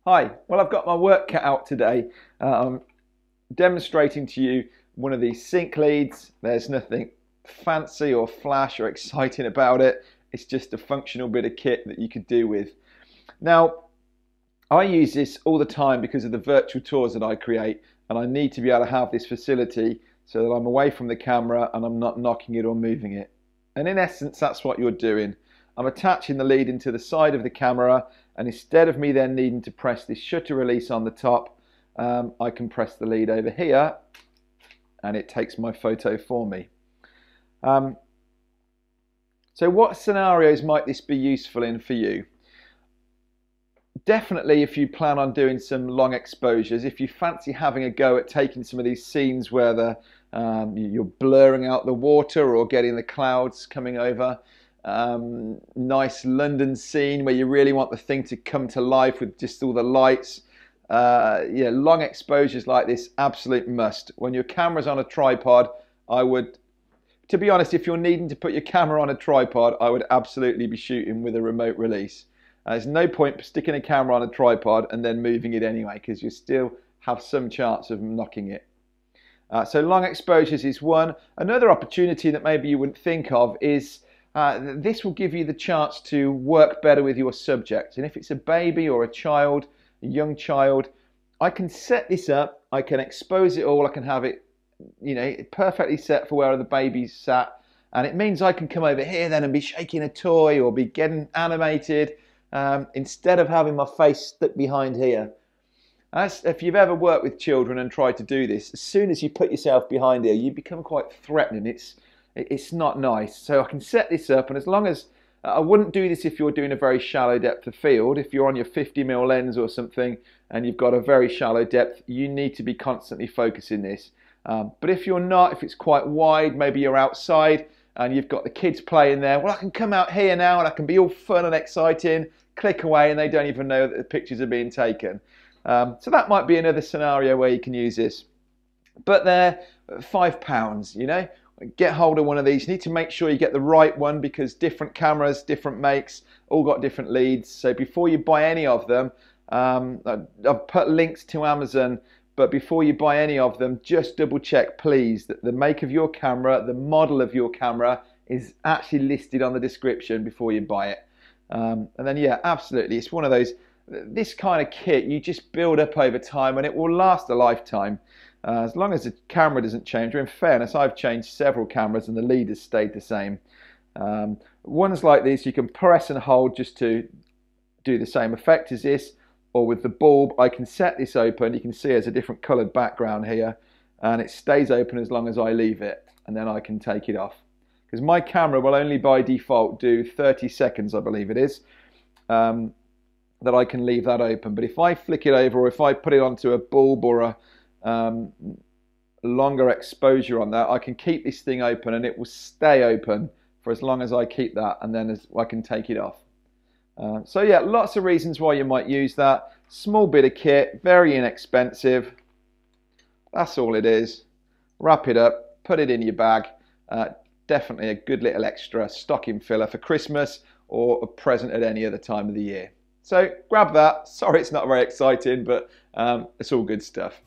Hi, well I've got my work cut out today. I'm demonstrating to you one of these sync leads. There's nothing fancy or flash or exciting about it. It's just a functional bit of kit that you could do with. Now, I use this all the time because of the virtual tours that I create, and I need to be able to have this facility so that I'm away from the camera and I'm not knocking it or moving it. And in essence, that's what you're doing. I'm attaching the lead into the side of the camera, and instead of me then needing to press this shutter release on the top, I can press the lead over here and it takes my photo for me. So what scenarios might this be useful in for you? Definitely if you plan on doing some long exposures, if you fancy having a go at taking some of these scenes where you're blurring out the water or getting the clouds coming over. Nice London scene where you really want the thing to come to life with just all the lights. Yeah, long exposures like this, absolute must. When your camera's on a tripod, to be honest, if you're needing to put your camera on a tripod, I would absolutely be shooting with a remote release. There's no point sticking a camera on a tripod and then moving it anyway, because you still have some chance of knocking it. So long exposures is one. Another opportunity that maybe you wouldn't think of is this will give you the chance to work better with your subject. And if it's a baby or a child, a young child, I can set this up, I can expose it all, I can have it, perfectly set for where the baby's sat. And it means I can come over here then and be shaking a toy or be getting animated instead of having my face stuck behind here. If you've ever worked with children and tried to do this, as soon as you put yourself behind here, you become quite threatening. It's not nice. So I can set this up, and as long as I wouldn't do this if you're doing a very shallow depth of field. If you're on your 50mm lens or something and you've got a very shallow depth, you need to be constantly focusing this. But if you're not, if it's quite wide, maybe you're outside and you've got the kids playing there, well, I can come out here now and I can be all fun and exciting, click away, and they don't even know that the pictures are being taken. So that might be another scenario where you can use this. But they're £5, Get hold of one of these. You need to make sure you get the right one because different cameras, different makes, all got different leads. So before you buy any of them, I've put links to Amazon, but before you buy any of them, just double check, please, that the make of your camera, the model of your camera is actually listed on the description before you buy it. And then, yeah, absolutely, it's one of those, this kind of kit you just build up over time and it will last a lifetime. As long as the camera doesn't change, or in fairness, I've changed several cameras and the lead has stayed the same. Ones like these you can press and hold just to do the same effect as this, or with the bulb I can set this open. You can see there's a different coloured background here and it stays open as long as I leave it, and then I can take it off. Because my camera will only by default do 30 seconds, I believe it is, that I can leave that open. But if I flick it over or if I put it onto a bulb or a longer exposure on that, I can keep this thing open and it will stay open for as long as I keep that, and then I can take it off. So yeah, lots of reasons why you might use that. Small bit of kit, very inexpensive. That's all it is. Wrap it up, put it in your bag. Definitely a good little extra stocking filler for Christmas or a present at any other time of the year. So grab that. Sorry it's not very exciting, but it's all good stuff.